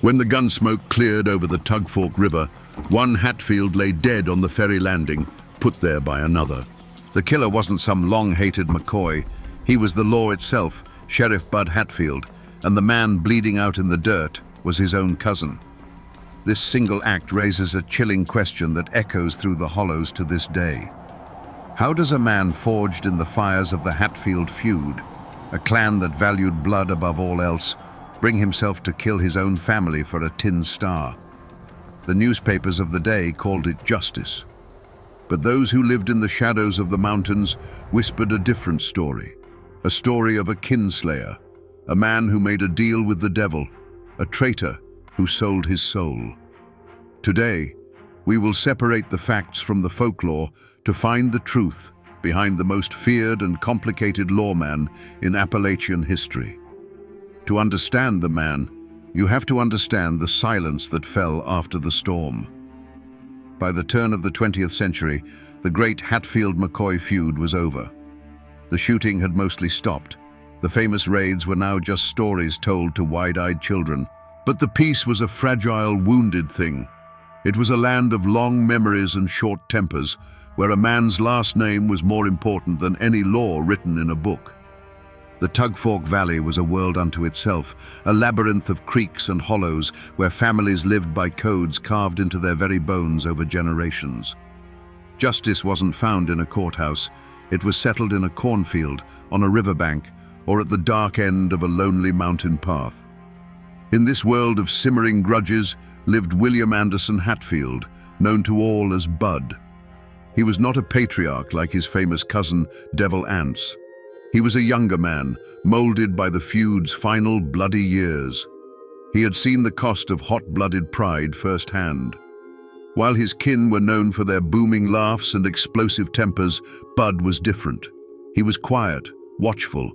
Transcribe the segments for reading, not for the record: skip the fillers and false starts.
When the gunsmoke cleared over the Tug Fork River, one Hatfield lay dead on the ferry landing, put there by another. The killer wasn't some long-hated McCoy. He was the law itself, Sheriff Bud Hatfield, and the man bleeding out in the dirt was his own cousin. This single act raises a chilling question that echoes through the hollows to this day. How does a man forged in the fires of the Hatfield feud, a clan that valued blood above all else, bring himself to kill his own family for a tin star? The newspapers of the day called it justice. But those who lived in the shadows of the mountains whispered a different story. A story of a Kinslayer, a man who made a deal with the devil, a traitor who sold his soul. Today, we will separate the facts from the folklore to find the truth behind the most feared and complicated lawman in Appalachian history. To understand the man, you have to understand the silence that fell after the storm. By the turn of the 20th century, the great Hatfield-McCoy feud was over. The shooting had mostly stopped. The famous raids were now just stories told to wide-eyed children. But the peace was a fragile, wounded thing. It was a land of long memories and short tempers, where a man's last name was more important than any law written in a book. The Tug Fork Valley was a world unto itself, a labyrinth of creeks and hollows where families lived by codes carved into their very bones over generations. Justice wasn't found in a courthouse. It was settled in a cornfield, on a riverbank, or at the dark end of a lonely mountain path. In this world of simmering grudges lived William Anderson Hatfield, known to all as Bud. He was not a patriarch like his famous cousin, Devil Anse. He was a younger man, molded by the feud's final bloody years. He had seen the cost of hot-blooded pride firsthand. While his kin were known for their booming laughs and explosive tempers, Bud was different. He was quiet, watchful.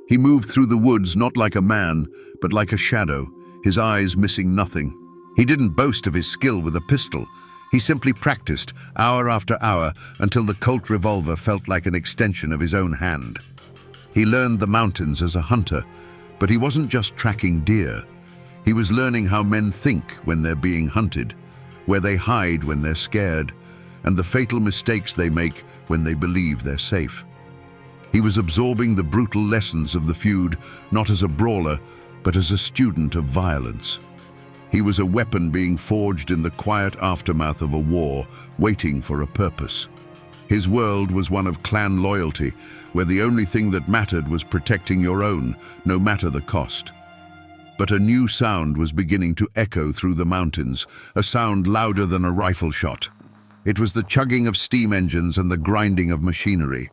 He moved through the woods not like a man, but like a shadow, his eyes missing nothing. He didn't boast of his skill with a pistol. He simply practiced, hour after hour, until the Colt revolver felt like an extension of his own hand. He learned the mountains as a hunter, but he wasn't just tracking deer. He was learning how men think when they're being hunted, where they hide when they're scared, and the fatal mistakes they make when they believe they're safe. He was absorbing the brutal lessons of the feud, not as a brawler, but as a student of violence. He was a weapon being forged in the quiet aftermath of a war, waiting for a purpose. His world was one of clan loyalty, where the only thing that mattered was protecting your own, no matter the cost. But a new sound was beginning to echo through the mountains, a sound louder than a rifle shot. It was the chugging of steam engines and the grinding of machinery.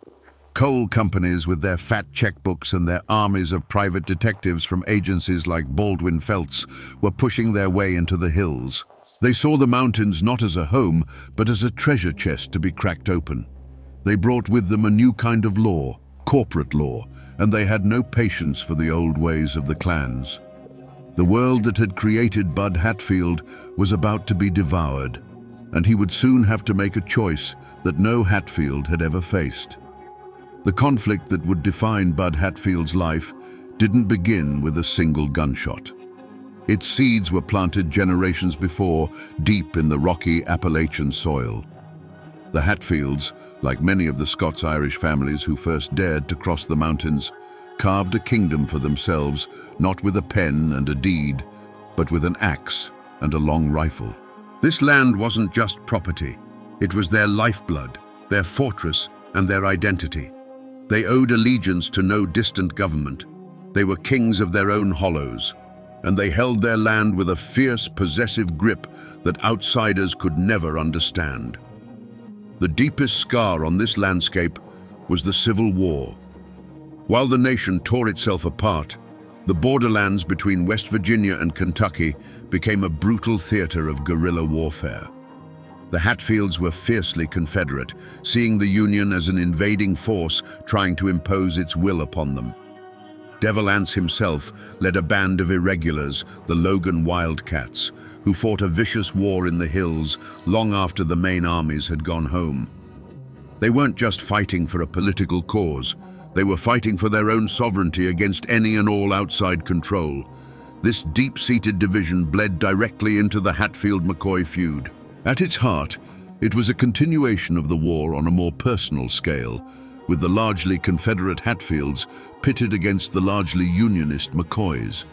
Coal companies with their fat checkbooks and their armies of private detectives from agencies like Baldwin Felts were pushing their way into the hills. They saw the mountains not as a home, but as a treasure chest to be cracked open. They brought with them a new kind of law, corporate law, and they had no patience for the old ways of the clans. The world that had created Bud Hatfield was about to be devoured, and he would soon have to make a choice that no Hatfield had ever faced. The conflict that would define Bud Hatfield's life didn't begin with a single gunshot. Its seeds were planted generations before, deep in the rocky Appalachian soil. The Hatfields, like many of the Scots-Irish families who first dared to cross the mountains, carved a kingdom for themselves, not with a pen and a deed, but with an axe and a long rifle. This land wasn't just property. It was their lifeblood, their fortress, and their identity. They owed allegiance to no distant government. They were kings of their own hollows, and they held their land with a fierce, possessive grip that outsiders could never understand. The deepest scar on this landscape was the Civil War. While the nation tore itself apart, the borderlands between West Virginia and Kentucky became a brutal theater of guerrilla warfare. The Hatfields were fiercely Confederate, seeing the Union as an invading force trying to impose its will upon them. Devil Anse himself led a band of irregulars, the Logan Wildcats, who fought a vicious war in the hills long after the main armies had gone home. They weren't just fighting for a political cause. They were fighting for their own sovereignty against any and all outside control. This deep-seated division bled directly into the Hatfield-McCoy feud. At its heart, it was a continuation of the war on a more personal scale, with the largely Confederate Hatfields pitted against the largely Unionist McCoys.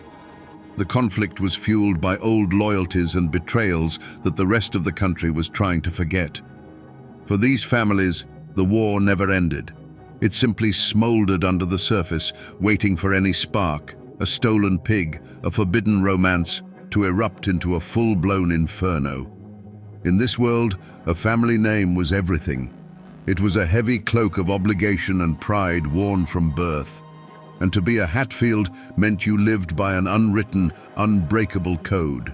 The conflict was fueled by old loyalties and betrayals that the rest of the country was trying to forget. For these families, the war never ended. It simply smoldered under the surface, waiting for any spark, a stolen pig, a forbidden romance, to erupt into a full-blown inferno. In this world, a family name was everything. It was a heavy cloak of obligation and pride worn from birth. And to be a Hatfield meant you lived by an unwritten, unbreakable code.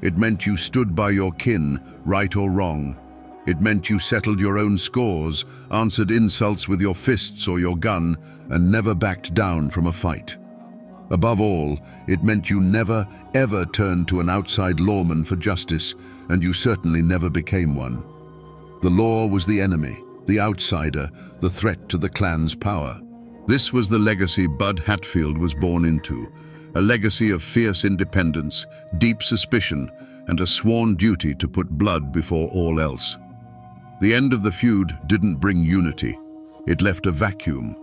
It meant you stood by your kin, right or wrong. It meant you settled your own scores, answered insults with your fists or your gun, and never backed down from a fight. Above all, it meant you never, ever turned to an outside lawman for justice, and you certainly never became one. The law was the enemy, the outsider, the threat to the clan's power. This was the legacy Bud Hatfield was born into, a legacy of fierce independence, deep suspicion, and a sworn duty to put blood before all else. The end of the feud didn't bring unity. It left a vacuum.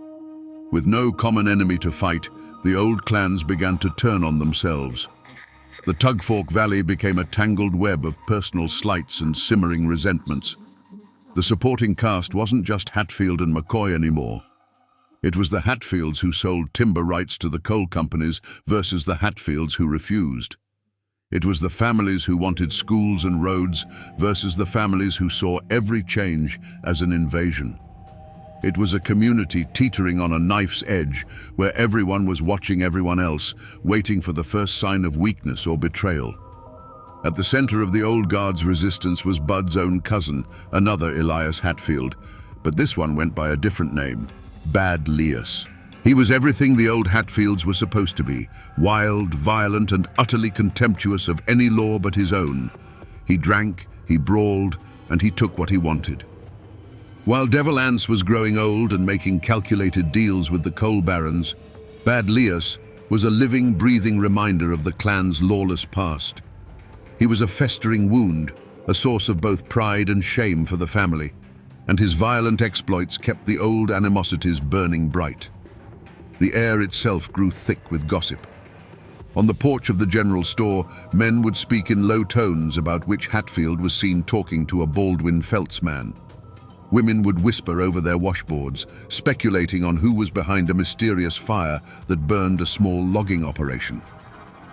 With no common enemy to fight, the old clans began to turn on themselves. The Tug Fork Valley became a tangled web of personal slights and simmering resentments. The supporting cast wasn't just Hatfield and McCoy anymore. It was the Hatfields who sold timber rights to the coal companies versus the Hatfields who refused. It was the families who wanted schools and roads versus the families who saw every change as an invasion. It was a community teetering on a knife's edge, where everyone was watching everyone else, waiting for the first sign of weakness or betrayal. At the center of the old guard's resistance was Bud's own cousin, another Elias Hatfield, but this one went by a different name, Bad Lias. He was everything the old Hatfields were supposed to be, wild, violent, and utterly contemptuous of any law but his own. He drank, he brawled, and he took what he wanted. While Devil Anse was growing old and making calculated deals with the coal barons, Bad Lias was a living, breathing reminder of the clan's lawless past. He was a festering wound, a source of both pride and shame for the family, and his violent exploits kept the old animosities burning bright. The air itself grew thick with gossip. On the porch of the general store, men would speak in low tones about which Hatfield was seen talking to a Baldwin Felts man. Women would whisper over their washboards, speculating on who was behind a mysterious fire that burned a small logging operation.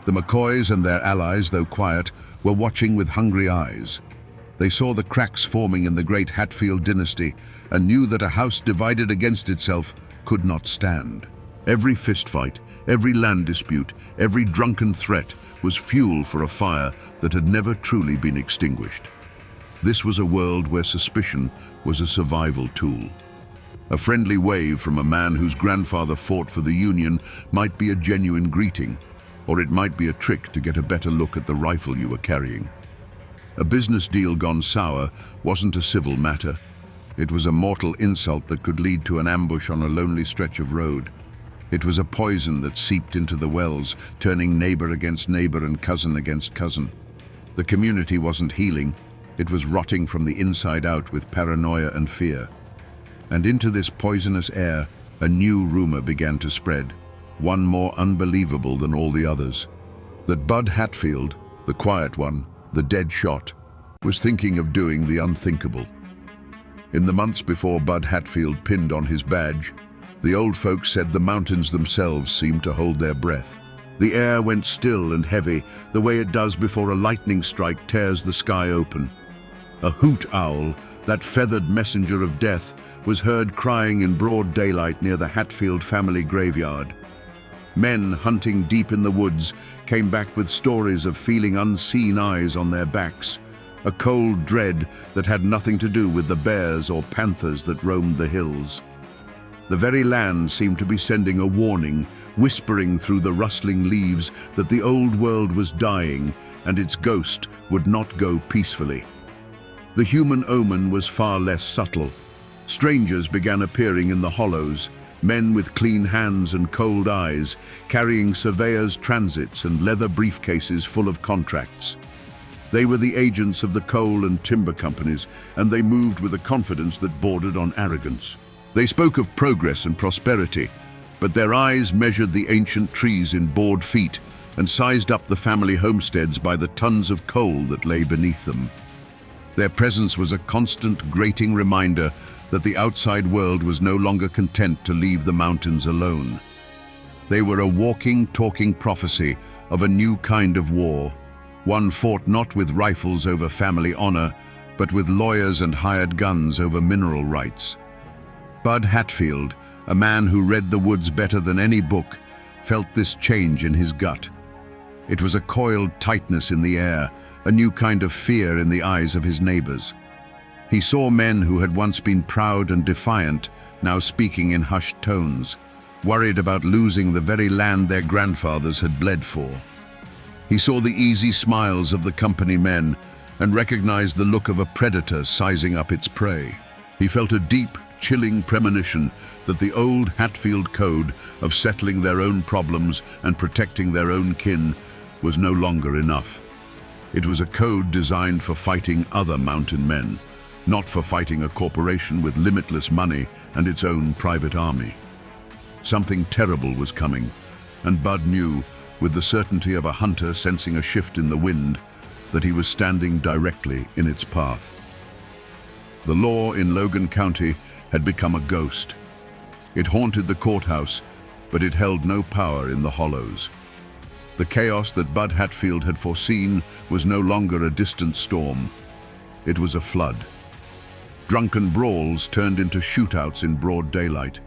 The McCoys and their allies, though quiet, were watching with hungry eyes. They saw the cracks forming in the great Hatfield dynasty and knew that a house divided against itself could not stand. Every fistfight, every land dispute, every drunken threat was fuel for a fire that had never truly been extinguished. This was a world where suspicion was a survival tool. A friendly wave from a man whose grandfather fought for the Union might be a genuine greeting, or it might be a trick to get a better look at the rifle you were carrying. A business deal gone sour wasn't a civil matter. It was a mortal insult that could lead to an ambush on a lonely stretch of road. It was a poison that seeped into the wells, turning neighbor against neighbor and cousin against cousin. The community wasn't healing. It was rotting from the inside out with paranoia and fear. And into this poisonous air, a new rumor began to spread, one more unbelievable than all the others. That Bud Hatfield, the quiet one, the dead shot, was thinking of doing the unthinkable. In the months before Bud Hatfield pinned on his badge, the old folks said the mountains themselves seemed to hold their breath. The air went still and heavy, the way it does before a lightning strike tears the sky open. A hoot owl, that feathered messenger of death, was heard crying in broad daylight near the Hatfield family graveyard. Men hunting deep in the woods came back with stories of feeling unseen eyes on their backs, a cold dread that had nothing to do with the bears or panthers that roamed the hills. The very land seemed to be sending a warning, whispering through the rustling leaves that the old world was dying and its ghost would not go peacefully. The human omen was far less subtle. Strangers began appearing in the hollows, men with clean hands and cold eyes, carrying surveyors' transits and leather briefcases full of contracts. They were the agents of the coal and timber companies, and they moved with a confidence that bordered on arrogance. They spoke of progress and prosperity, but their eyes measured the ancient trees in board feet and sized up the family homesteads by the tons of coal that lay beneath them. Their presence was a constant, grating reminder that the outside world was no longer content to leave the mountains alone. They were a walking, talking prophecy of a new kind of war, one fought not with rifles over family honor, but with lawyers and hired guns over mineral rights. Bud Hatfield, a man who read the woods better than any book, felt this change in his gut. It was a coiled tightness in the air, a new kind of fear in the eyes of his neighbors. He saw men who had once been proud and defiant, now speaking in hushed tones, worried about losing the very land their grandfathers had bled for. He saw the easy smiles of the company men and recognized the look of a predator sizing up its prey. He felt a deep, chilling premonition that the old Hatfield code of settling their own problems and protecting their own kin was no longer enough. It was a code designed for fighting other mountain men, not for fighting a corporation with limitless money and its own private army. Something terrible was coming, and Bud knew, with the certainty of a hunter sensing a shift in the wind, that he was standing directly in its path. The law in Logan County had become a ghost. It haunted the courthouse, but it held no power in the hollows. The chaos that Bud Hatfield had foreseen was no longer a distant storm. It was a flood. Drunken brawls turned into shootouts in broad daylight.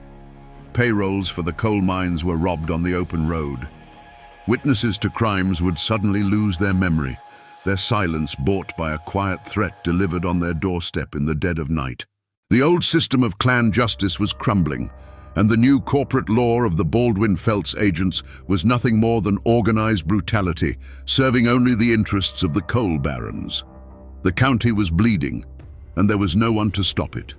Payrolls for the coal mines were robbed on the open road. Witnesses to crimes would suddenly lose their memory, their silence bought by a quiet threat delivered on their doorstep in the dead of night. The old system of clan justice was crumbling, and the new corporate law of the Baldwin Felts agents was nothing more than organized brutality, serving only the interests of the coal barons. The county was bleeding, and there was no one to stop it.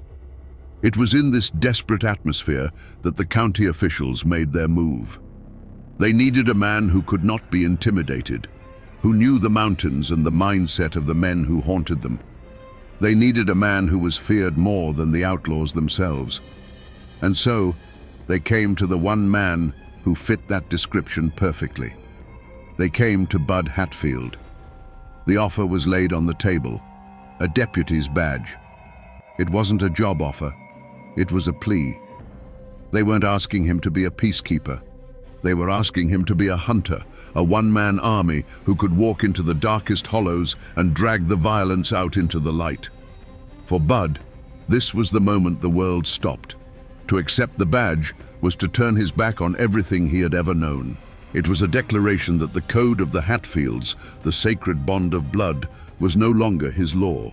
It was in this desperate atmosphere that the county officials made their move. They needed a man who could not be intimidated, who knew the mountains and the mindset of the men who haunted them. They needed a man who was feared more than the outlaws themselves. And so, they came to the one man who fit that description perfectly. They came to Bud Hatfield. The offer was laid on the table, a deputy's badge. It wasn't a job offer, it was a plea. They weren't asking him to be a peacekeeper. They were asking him to be a hunter, a one-man army who could walk into the darkest hollows and drag the violence out into the light. For Bud, this was the moment the world stopped. To accept the badge was to turn his back on everything he had ever known. It was a declaration that the code of the Hatfields, the sacred bond of blood, was no longer his law.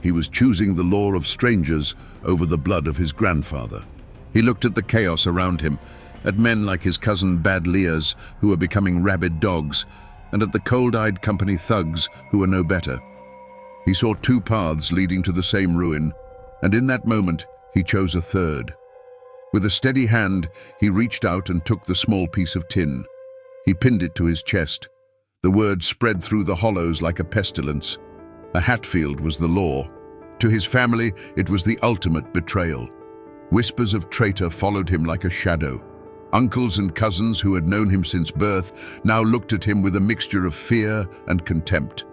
He was choosing the law of strangers over the blood of his grandfather. He looked at the chaos around him, at men like his cousin Bad Lears, who were becoming rabid dogs, and at the cold-eyed company thugs who were no better. He saw two paths leading to the same ruin, and in that moment he chose a third. With a steady hand, he reached out and took the small piece of tin. He pinned it to his chest. The word spread through the hollows like a pestilence. A Hatfield was the law. To his family, it was the ultimate betrayal. Whispers of traitor followed him like a shadow. Uncles and cousins who had known him since birth now looked at him with a mixture of fear and contempt.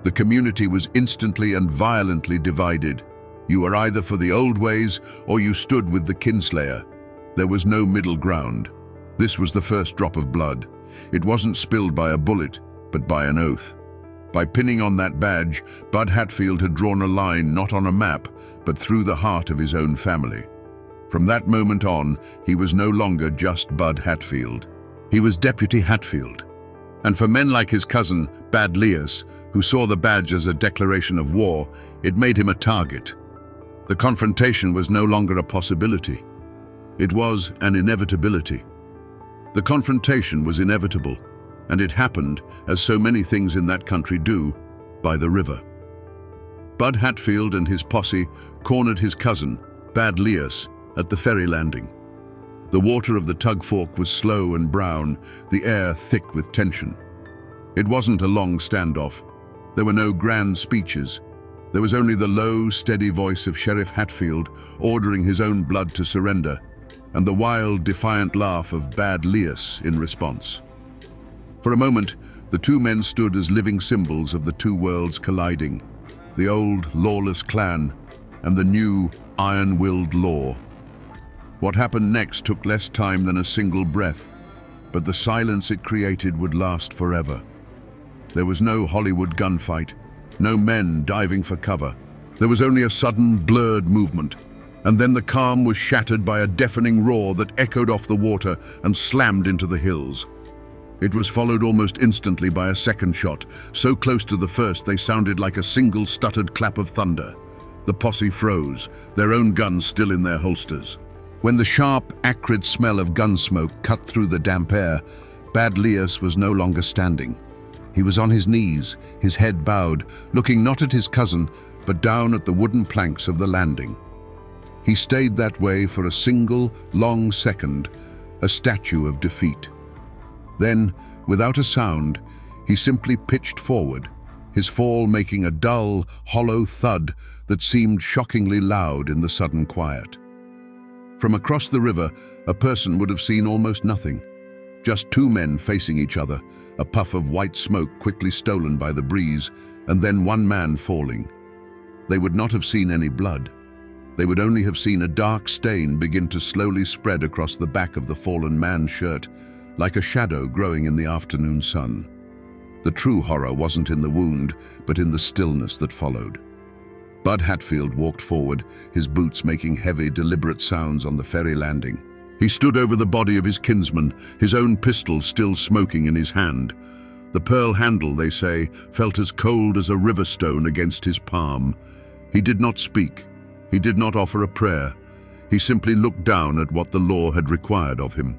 The community was instantly and violently divided. You were either for the old ways or you stood with the Kinslayer. There was no middle ground. This was the first drop of blood. It wasn't spilled by a bullet, but by an oath. By pinning on that badge, Bud Hatfield had drawn a line not on a map, but through the heart of his own family. From that moment on, he was no longer just Bud Hatfield. He was Deputy Hatfield. And for men like his cousin, Bad Lears, who saw the badge as a declaration of war, it made him a target. The confrontation was no longer a possibility. It was an inevitability. The confrontation was inevitable, and it happened, as so many things in that country do, by the river. Bud Hatfield and his posse cornered his cousin, Bad Lears, at the ferry landing. The water of the Tug Fork was slow and brown, the air thick with tension. It wasn't a long standoff. There were no grand speeches. There was only the low, steady voice of Sheriff Hatfield ordering his own blood to surrender, and the wild, defiant laugh of Bad Lias in response. For a moment, the two men stood as living symbols of the two worlds colliding, the old, lawless clan and the new, iron-willed law. What happened next took less time than a single breath, but the silence it created would last forever. There was no Hollywood gunfight, no men diving for cover. There was only a sudden, blurred movement, and then the calm was shattered by a deafening roar that echoed off the water and slammed into the hills. It was followed almost instantly by a second shot, so close to the first they sounded like a single stuttered clap of thunder. The posse froze, their own guns still in their holsters. When the sharp, acrid smell of gunsmoke cut through the damp air, Bad Lias was no longer standing. He was on his knees, his head bowed, looking not at his cousin, but down at the wooden planks of the landing. He stayed that way for a single, long second, a statue of defeat. Then, without a sound, he simply pitched forward, his fall making a dull, hollow thud that seemed shockingly loud in the sudden quiet. From across the river, a person would have seen almost nothing. Just two men facing each other, a puff of white smoke quickly stolen by the breeze, and then one man falling. They would not have seen any blood. They would only have seen a dark stain begin to slowly spread across the back of the fallen man's shirt, like a shadow growing in the afternoon sun. The true horror wasn't in the wound, but in the stillness that followed. Bud Hatfield walked forward, his boots making heavy, deliberate sounds on the ferry landing. He stood over the body of his kinsman, his own pistol still smoking in his hand. The pearl handle, they say, felt as cold as a river stone against his palm. He did not speak. He did not offer a prayer. He simply looked down at what the law had required of him.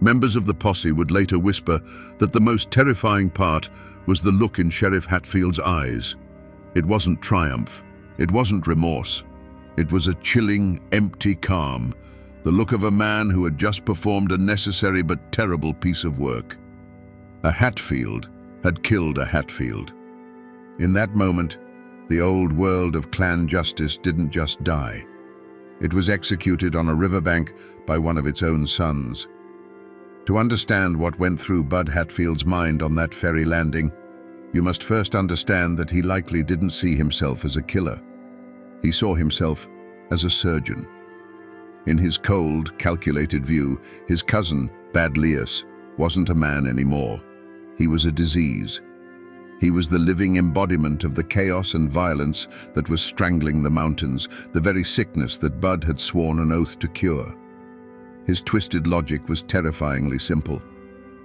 Members of the posse would later whisper that the most terrifying part was the look in Sheriff Hatfield's eyes. It wasn't triumph. It wasn't remorse. It was a chilling, empty calm, the look of a man who had just performed a necessary but terrible piece of work. A Hatfield had killed a Hatfield. In that moment, the old world of clan justice didn't just die. It was executed on a riverbank by one of its own sons. To understand what went through Bud Hatfield's mind on that ferry landing, you must first understand that he likely didn't see himself as a killer. He saw himself as a surgeon. In his cold, calculated view, his cousin, Bad Lias, wasn't a man anymore. He was a disease. He was the living embodiment of the chaos and violence that was strangling the mountains, the very sickness that Bud had sworn an oath to cure. His twisted logic was terrifyingly simple.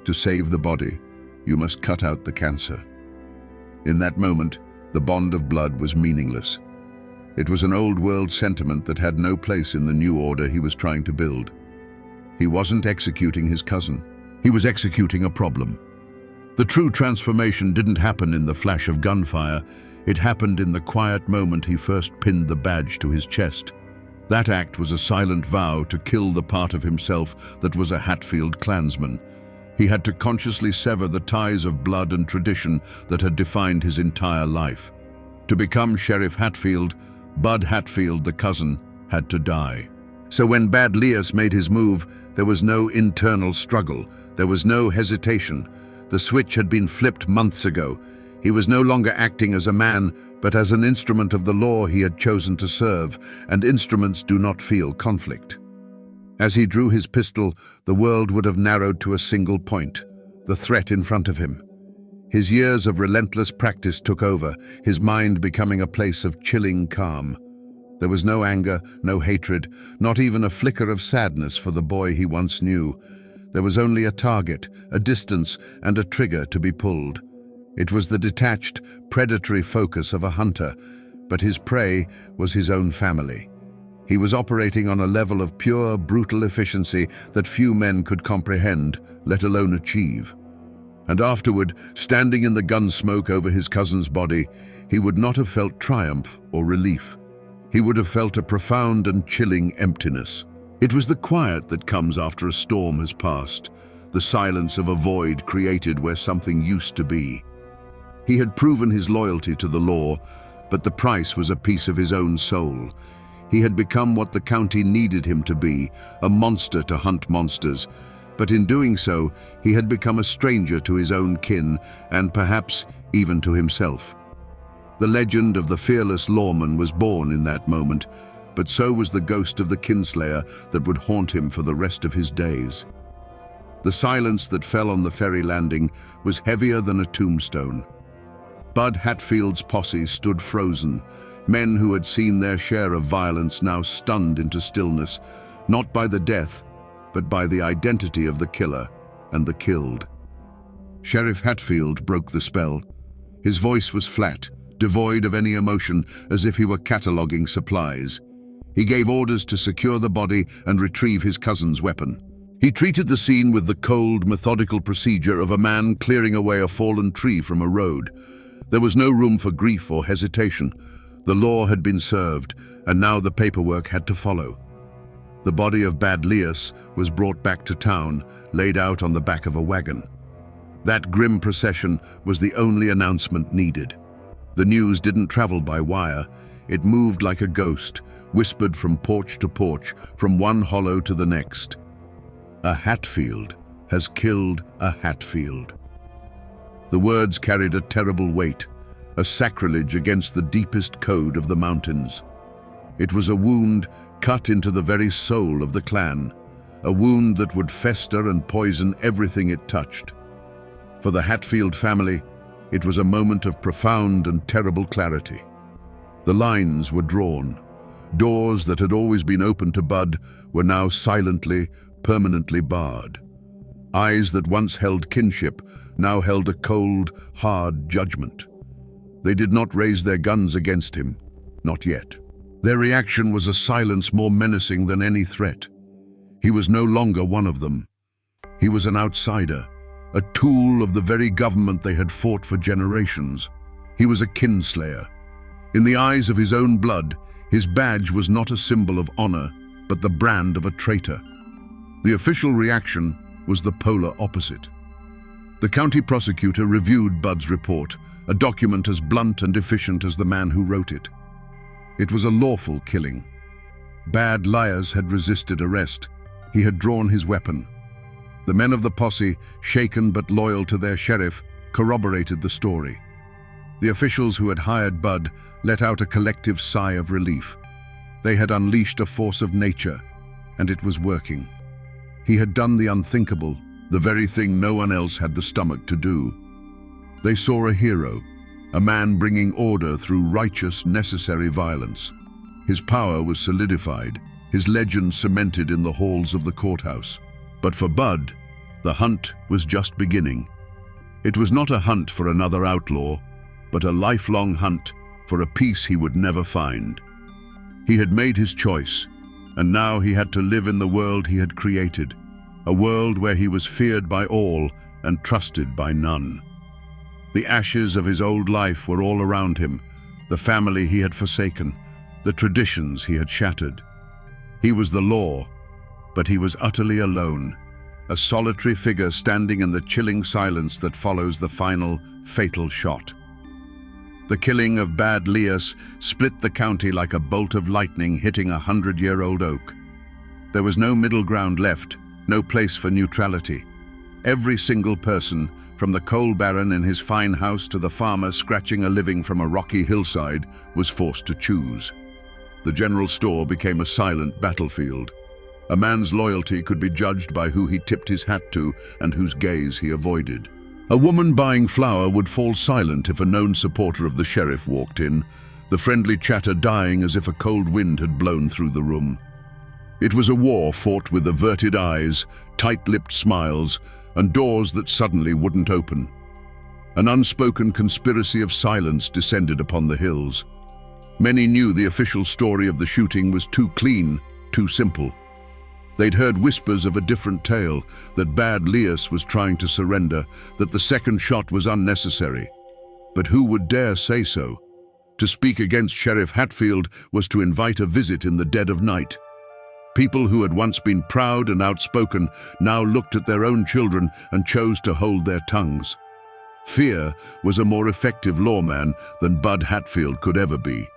To save the body, you must cut out the cancer. In that moment, the bond of blood was meaningless. It was an old-world sentiment that had no place in the new order he was trying to build. He wasn't executing his cousin. He was executing a problem. The true transformation didn't happen in the flash of gunfire. It happened in the quiet moment he first pinned the badge to his chest. That act was a silent vow to kill the part of himself that was a Hatfield clansman. He had to consciously sever the ties of blood and tradition that had defined his entire life. To become Sheriff Hatfield, Bud Hatfield, the cousin, had to die. So when Bad Lias made his move, there was no internal struggle. There was no hesitation. The switch had been flipped months ago. He was no longer acting as a man, but as an instrument of the law he had chosen to serve, and instruments do not feel conflict. As he drew his pistol, the world would have narrowed to a single point, the threat in front of him. His years of relentless practice took over, his mind becoming a place of chilling calm. There was no anger, no hatred, not even a flicker of sadness for the boy he once knew. There was only a target, a distance, and a trigger to be pulled. It was the detached, predatory focus of a hunter, but his prey was his own family. He was operating on a level of pure, brutal efficiency that few men could comprehend, let alone achieve. And afterward, standing in the gun smoke over his cousin's body, he would not have felt triumph or relief. He would have felt a profound and chilling emptiness. It was the quiet that comes after a storm has passed, the silence of a void created where something used to be. He had proven his loyalty to the law, but the price was a piece of his own soul. He had become what the county needed him to be, a monster to hunt monsters, but in doing so, he had become a stranger to his own kin and perhaps even to himself. The legend of the fearless Lawman was born in that moment, but so was the ghost of the Kinslayer that would haunt him for the rest of his days. The silence that fell on the ferry landing was heavier than a tombstone. Bud Hatfield's posse stood frozen, men who had seen their share of violence now stunned into stillness, not by the death, but by the identity of the killer and the killed. Sheriff Hatfield broke the spell. His voice was flat, devoid of any emotion, as if he were cataloguing supplies. He gave orders to secure the body and retrieve his cousin's weapon. He treated the scene with the cold, methodical procedure of a man clearing away a fallen tree from a road. There was no room for grief or hesitation. The law had been served, and now the paperwork had to follow. The body of Bad Lias was brought back to town, laid out on the back of a wagon. That grim procession was the only announcement needed. The news didn't travel by wire. It moved like a ghost, whispered from porch to porch, from one hollow to the next. A Hatfield has killed a Hatfield. The words carried a terrible weight, a sacrilege against the deepest code of the mountains. It was a wound cut into the very soul of the clan, a wound that would fester and poison everything it touched. For the Hatfield family, it was a moment of profound and terrible clarity. The lines were drawn. Doors that had always been open to Bud were now silently, permanently barred. Eyes that once held kinship now held a cold, hard judgment. They did not raise their guns against him, not yet. Their reaction was a silence more menacing than any threat. He was no longer one of them. He was an outsider, a tool of the very government they had fought for generations. He was a kinslayer. In the eyes of his own blood, his badge was not a symbol of honor, but the brand of a traitor. The official reaction was the polar opposite. The county prosecutor reviewed Bud's report, a document as blunt and efficient as the man who wrote it. It was a lawful killing. Bad Lias had resisted arrest. He had drawn his weapon. The men of the posse, shaken but loyal to their sheriff, corroborated the story. The officials who had hired Bud let out a collective sigh of relief. They had unleashed a force of nature, and it was working. He had done the unthinkable, the very thing no one else had the stomach to do. They saw a hero, a man bringing order through righteous, necessary violence. His power was solidified, his legend cemented in the halls of the courthouse. But for Bud, the hunt was just beginning. It was not a hunt for another outlaw, but a lifelong hunt for a peace he would never find. He had made his choice, and now he had to live in the world he had created, a world where he was feared by all and trusted by none. The ashes of his old life were all around him, the family he had forsaken, the traditions he had shattered. He was the law, but he was utterly alone, a solitary figure standing in the chilling silence that follows the final, fatal shot. The killing of Bad Lias split the county like a bolt of lightning hitting a 100-year-old oak. There was no middle ground left, no place for neutrality. Every single person, from the coal baron in his fine house to the farmer scratching a living from a rocky hillside, was forced to choose. The general store became a silent battlefield. A man's loyalty could be judged by who he tipped his hat to and whose gaze he avoided. A woman buying flour would fall silent if a known supporter of the sheriff walked in, the friendly chatter dying as if a cold wind had blown through the room. It was a war fought with averted eyes, tight-lipped smiles, and doors that suddenly wouldn't open. An unspoken conspiracy of silence descended upon the hills. Many knew the official story of the shooting was too clean, too simple. They'd heard whispers of a different tale, that Bad Lias was trying to surrender, that the second shot was unnecessary. But who would dare say so? To speak against Sheriff Hatfield was to invite a visit in the dead of night. People who had once been proud and outspoken now looked at their own children and chose to hold their tongues. Fear was a more effective lawman than Bud Hatfield could ever be,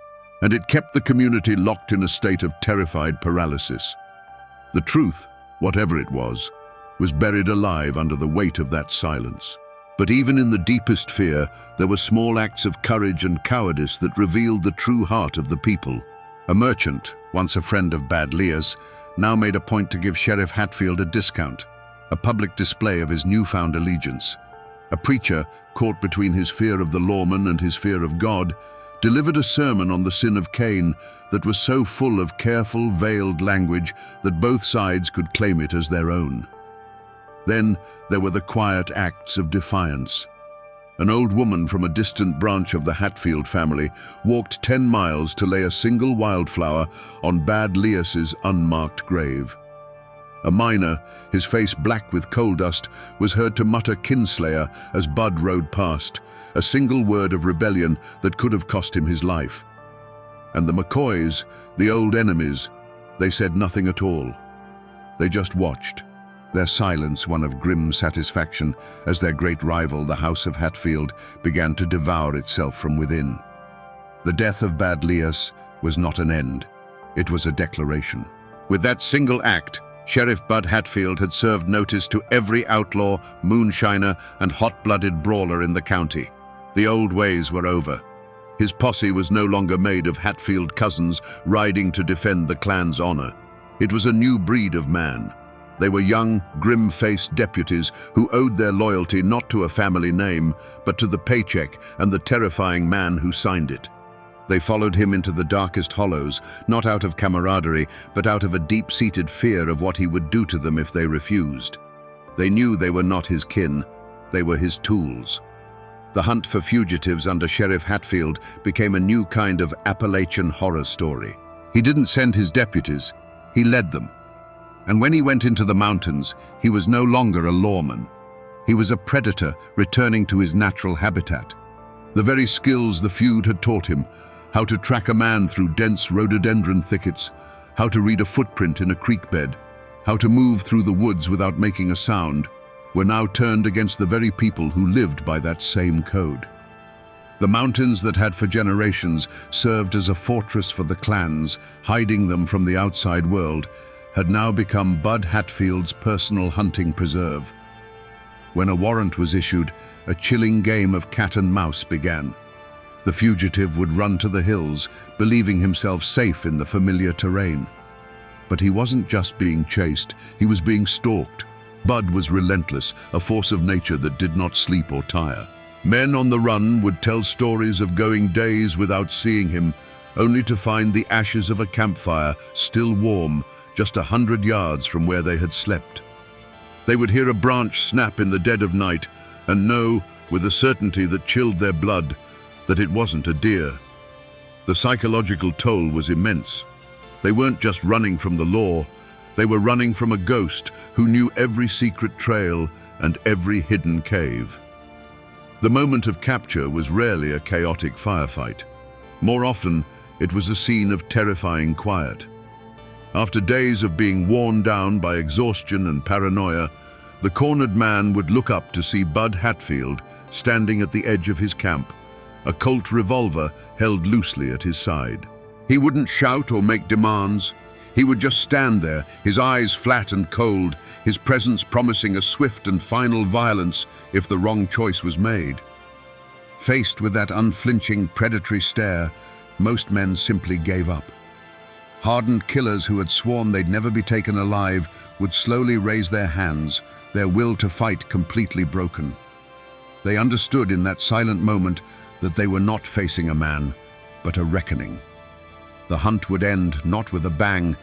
and it kept the community locked in a state of terrified paralysis. The truth, whatever it was buried alive under the weight of that silence. But even in the deepest fear, there were small acts of courage and cowardice that revealed the true heart of the people. A merchant, once a friend of Bad Lear's, now made a point to give Sheriff Hatfield a discount, a public display of his newfound allegiance. A preacher, caught between his fear of the lawman and his fear of God, delivered a sermon on the sin of Cain that was so full of careful, veiled language that both sides could claim it as their own. Then there were the quiet acts of defiance. An old woman from a distant branch of the Hatfield family walked 10 miles to lay a single wildflower on Bad Lear's unmarked grave. A miner, his face black with coal dust, was heard to mutter Kinslayer as Bud rode past, a single word of rebellion that could have cost him his life. And the McCoys, the old enemies, they said nothing at all. They just watched, their silence one of grim satisfaction as their great rival, the House of Hatfield, began to devour itself from within. The death of Bad Lear's was not an end, it was a declaration. With that single act, Sheriff Bud Hatfield had served notice to every outlaw, moonshiner, and hot-blooded brawler in the county. The old ways were over. His posse was no longer made of Hatfield cousins riding to defend the clan's honor. It was a new breed of man. They were young, grim-faced deputies who owed their loyalty not to a family name, but to the paycheck and the terrifying man who signed it. They followed him into the darkest hollows, not out of camaraderie, but out of a deep-seated fear of what he would do to them if they refused. They knew they were not his kin, they were his tools. The hunt for fugitives under Sheriff Hatfield became a new kind of Appalachian horror story. He didn't send his deputies, he led them. And when he went into the mountains, he was no longer a lawman. He was a predator returning to his natural habitat. The very skills the feud had taught him, how to track a man through dense rhododendron thickets, how to read a footprint in a creek bed, how to move through the woods without making a sound, were now turned against the very people who lived by that same code. The mountains that had for generations served as a fortress for the clans, hiding them from the outside world, had now become Bud Hatfield's personal hunting preserve. When a warrant was issued, a chilling game of cat and mouse began. The fugitive would run to the hills, believing himself safe in the familiar terrain. But he wasn't just being chased, he was being stalked. Bud was relentless, a force of nature that did not sleep or tire. Men on the run would tell stories of going days without seeing him, only to find the ashes of a campfire still warm, just 100 yards from where they had slept. They would hear a branch snap in the dead of night and know, with a certainty that chilled their blood, that it wasn't a deer. The psychological toll was immense. They weren't just running from the law, they were running from a ghost who knew every secret trail and every hidden cave. The moment of capture was rarely a chaotic firefight. More often, it was a scene of terrifying quiet. After days of being worn down by exhaustion and paranoia, the cornered man would look up to see Bud Hatfield standing at the edge of his camp, a Colt revolver held loosely at his side. He wouldn't shout or make demands. He would just stand there, his eyes flat and cold, his presence promising a swift and final violence if the wrong choice was made. Faced with that unflinching, predatory stare, most men simply gave up. Hardened killers who had sworn they'd never be taken alive would slowly raise their hands, their will to fight completely broken. They understood in that silent moment that they were not facing a man, but a reckoning. The hunt would end not with a bang,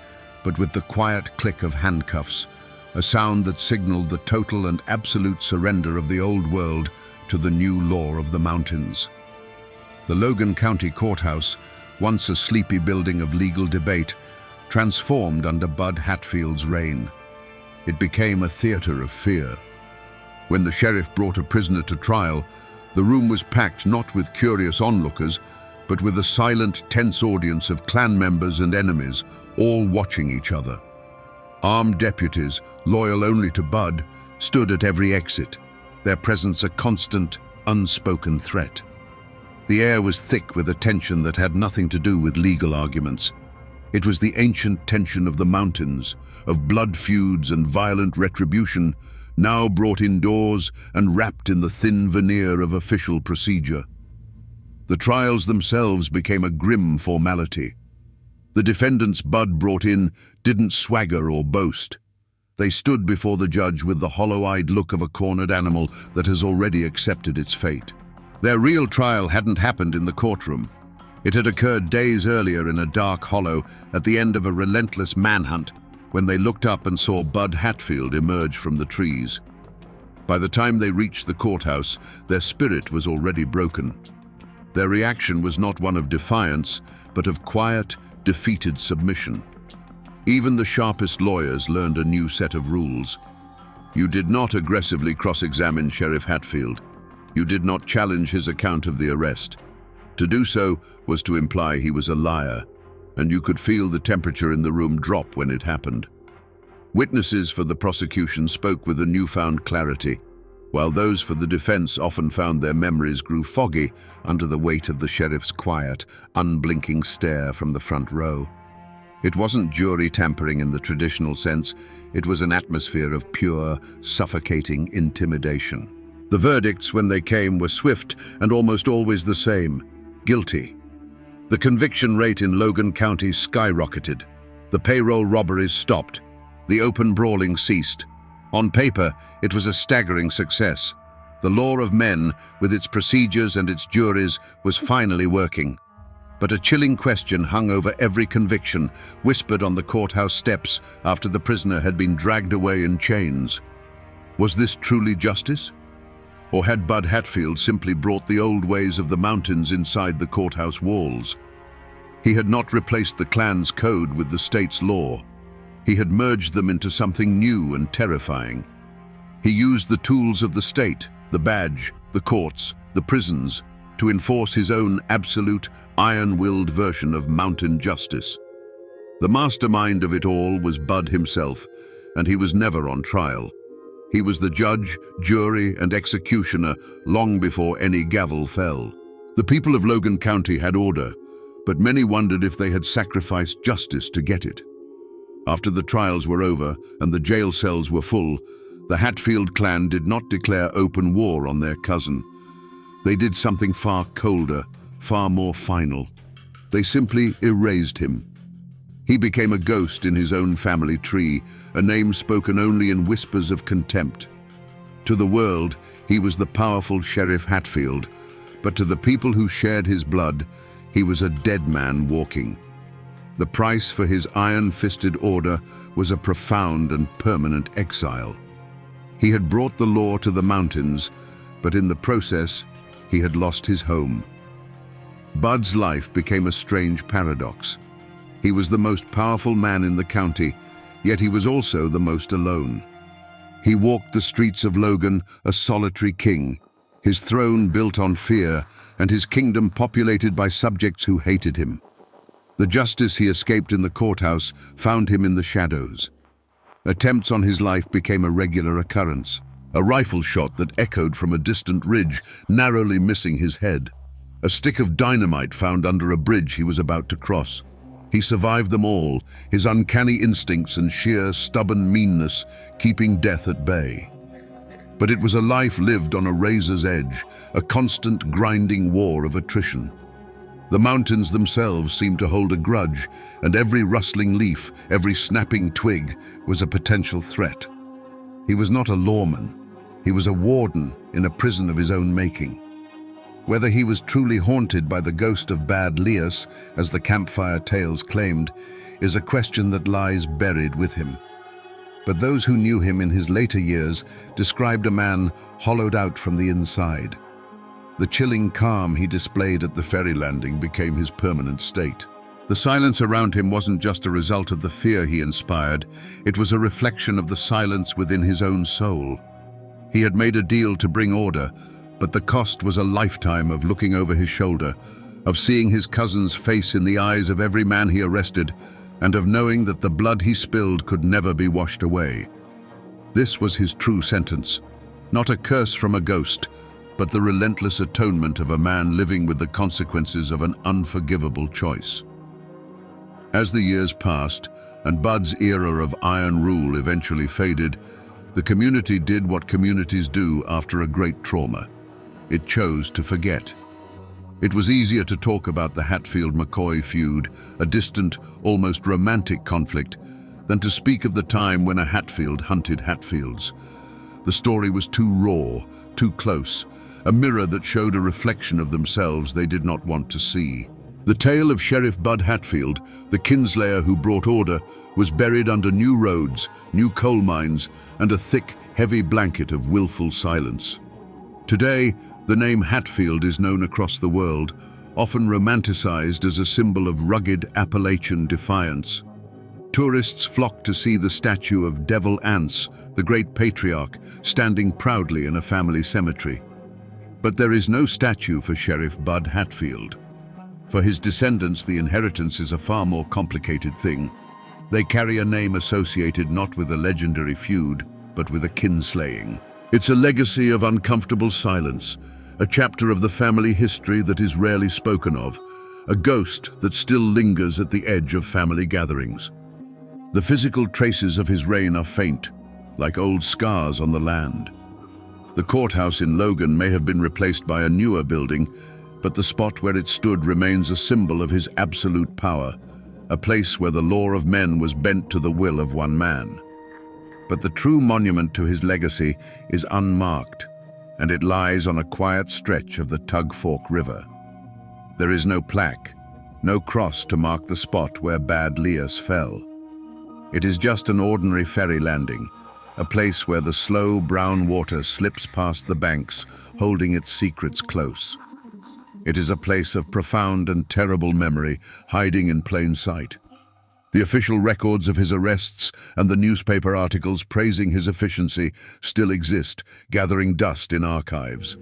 but with the quiet click of handcuffs, a sound that signaled the total and absolute surrender of the old world to the new law of the mountains. The Logan County Courthouse, once a sleepy building of legal debate, transformed under Bud Hatfield's reign. It became a theater of fear. When the sheriff brought a prisoner to trial, the room was packed not with curious onlookers, but with a silent, tense audience of clan members and enemies, all watching each other. Armed deputies, loyal only to Bud, stood at every exit, their presence a constant, unspoken threat. The air was thick with a tension that had nothing to do with legal arguments. It was the ancient tension of the mountains, of blood feuds and violent retribution, now brought indoors and wrapped in the thin veneer of official procedure. The trials themselves became a grim formality. The defendants Bud brought in didn't swagger or boast. They stood before the judge with the hollow-eyed look of a cornered animal that has already accepted its fate. Their real trial hadn't happened in the courtroom. It had occurred days earlier in a dark hollow at the end of a relentless manhunt when they looked up and saw Bud Hatfield emerge from the trees. By the time they reached the courthouse, their spirit was already broken. Their reaction was not one of defiance, but of quiet, defeated submission. Even the sharpest lawyers learned a new set of rules. You did not aggressively cross-examine Sheriff Hatfield. You did not challenge his account of the arrest. To do so was to imply he was a liar, and you could feel the temperature in the room drop when it happened. Witnesses for the prosecution spoke with a newfound clarity, while those for the defense often found their memories grew foggy under the weight of the sheriff's quiet, unblinking stare from the front row. It wasn't jury tampering in the traditional sense, it was an atmosphere of pure, suffocating intimidation. The verdicts, when they came, were swift and almost always the same: guilty. The conviction rate in Logan County skyrocketed. The payroll robberies stopped. The open brawling ceased. On paper, it was a staggering success. The law of men, with its procedures and its juries, was finally working. But a chilling question hung over every conviction, whispered on the courthouse steps after the prisoner had been dragged away in chains. Was this truly justice? Or had Bud Hatfield simply brought the old ways of the mountains inside the courthouse walls? He had not replaced the clan's code with the state's law. He had merged them into something new and terrifying. He used the tools of the state, the badge, the courts, the prisons, to enforce his own absolute, iron-willed version of mountain justice. The mastermind of it all was Bud himself, and he was never on trial. He was the judge, jury, and executioner long before any gavel fell. The people of Logan County had order, but many wondered if they had sacrificed justice to get it. After the trials were over and the jail cells were full, the Hatfield clan did not declare open war on their cousin. They did something far colder, far more final. They simply erased him. He became a ghost in his own family tree, a name spoken only in whispers of contempt. To the world, he was the powerful Sheriff Hatfield, but to the people who shared his blood, he was a dead man walking. The price for his iron-fisted order was a profound and permanent exile. He had brought the law to the mountains, but in the process, he had lost his home. Bud's life became a strange paradox. He was the most powerful man in the county, yet he was also the most alone. He walked the streets of Logan, a solitary king, his throne built on fear, and his kingdom populated by subjects who hated him. The justice he escaped in the courthouse found him in the shadows. Attempts on his life became a regular occurrence. A rifle shot that echoed from a distant ridge, narrowly missing his head. A stick of dynamite found under a bridge he was about to cross. He survived them all, his uncanny instincts and sheer, stubborn meanness keeping death at bay. But it was a life lived on a razor's edge, a constant grinding war of attrition. The mountains themselves seemed to hold a grudge, and every rustling leaf, every snapping twig was a potential threat. He was not a lawman. He was a warden in a prison of his own making. Whether he was truly haunted by the ghost of Bad Lias, as the campfire tales claimed, is a question that lies buried with him. But those who knew him in his later years described a man hollowed out from the inside. The chilling calm he displayed at the ferry landing became his permanent state. The silence around him wasn't just a result of the fear he inspired, it was a reflection of the silence within his own soul. He had made a deal to bring order, but the cost was a lifetime of looking over his shoulder, of seeing his cousin's face in the eyes of every man he arrested, and of knowing that the blood he spilled could never be washed away. This was his true sentence, not a curse from a ghost, but the relentless atonement of a man living with the consequences of an unforgivable choice. As the years passed, and Bud's era of iron rule eventually faded, the community did what communities do after a great trauma. It chose to forget. It was easier to talk about the Hatfield-McCoy feud, a distant, almost romantic conflict, than to speak of the time when a Hatfield hunted Hatfields. The story was too raw, too close, a mirror that showed a reflection of themselves they did not want to see. The tale of Sheriff Bud Hatfield, the Kinslayer who brought order, was buried under new roads, new coal mines, and a thick, heavy blanket of willful silence. Today, the name Hatfield is known across the world, often romanticized as a symbol of rugged Appalachian defiance. Tourists flock to see the statue of Devil Anse, the great patriarch, standing proudly in a family cemetery. But there is no statue for Sheriff Bud Hatfield. For his descendants, the inheritance is a far more complicated thing. They carry a name associated not with a legendary feud, but with a kinslaying. It's a legacy of uncomfortable silence, a chapter of the family history that is rarely spoken of, a ghost that still lingers at the edge of family gatherings. The physical traces of his reign are faint, like old scars on the land. The courthouse in Logan may have been replaced by a newer building, but the spot where it stood remains a symbol of his absolute power, a place where the law of men was bent to the will of one man. But the true monument to his legacy is unmarked, and it lies on a quiet stretch of the Tug Fork River. There is no plaque, no cross to mark the spot where Bad Lias fell. It is just an ordinary ferry landing, a place where the slow brown water slips past the banks, holding its secrets close. It is a place of profound and terrible memory, hiding in plain sight. The official records of his arrests and the newspaper articles praising his efficiency still exist, gathering dust in archives.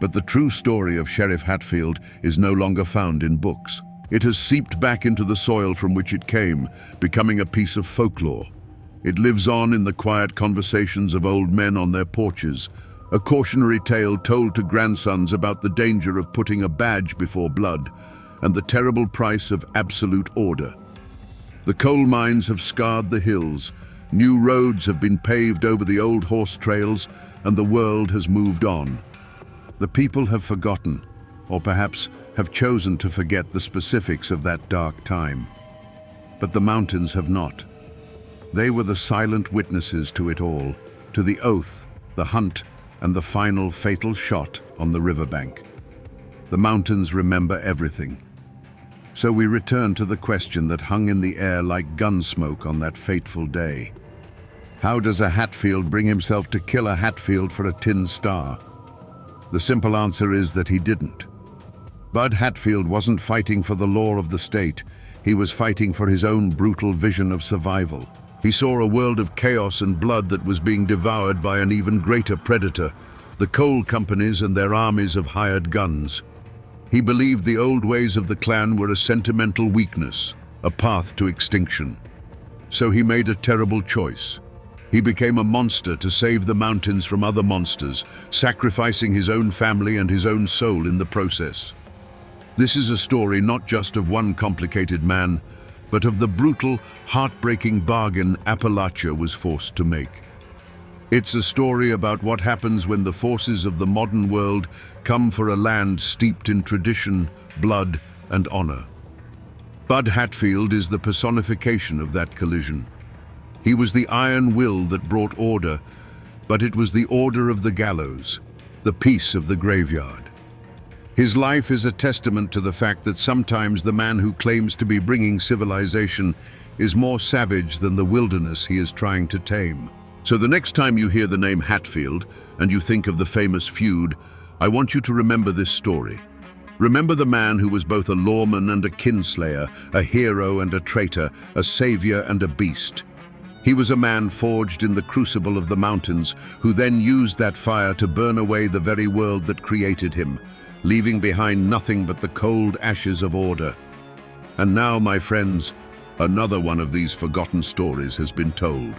But the true story of Sheriff Hatfield is no longer found in books. It has seeped back into the soil from which it came, becoming a piece of folklore. It lives on in the quiet conversations of old men on their porches, a cautionary tale told to grandsons about the danger of putting a badge before blood and the terrible price of absolute order. The coal mines have scarred the hills, new roads have been paved over the old horse trails, and the world has moved on. The people have forgotten, or perhaps have chosen to forget the specifics of that dark time. But the mountains have not. They were the silent witnesses to it all, to the oath, the hunt, and the final fatal shot on the riverbank. The mountains remember everything. So we return to the question that hung in the air like gunsmoke on that fateful day. How does a Hatfield bring himself to kill a Hatfield for a tin star? The simple answer is that he didn't. Bud Hatfield wasn't fighting for the law of the state. He was fighting for his own brutal vision of survival. He saw a world of chaos and blood that was being devoured by an even greater predator, the coal companies and their armies of hired guns. He believed the old ways of the clan were a sentimental weakness, a path to extinction. So he made a terrible choice. He became a monster to save the mountains from other monsters, sacrificing his own family and his own soul in the process. This is a story not just of one complicated man, but of the brutal, heartbreaking bargain Appalachia was forced to make. It's a story about what happens when the forces of the modern world come for a land steeped in tradition, blood, and honor. Bud Hatfield is the personification of that collision. He was the iron will that brought order, but it was the order of the gallows, the peace of the graveyard. His life is a testament to the fact that sometimes the man who claims to be bringing civilization is more savage than the wilderness he is trying to tame. So the next time you hear the name Hatfield and you think of the famous feud, I want you to remember this story. Remember the man who was both a lawman and a kinslayer, a hero and a traitor, a savior and a beast. He was a man forged in the crucible of the mountains, who then used that fire to burn away the very world that created him, leaving behind nothing but the cold ashes of order. And now, my friends, Another one of these forgotten stories has been told.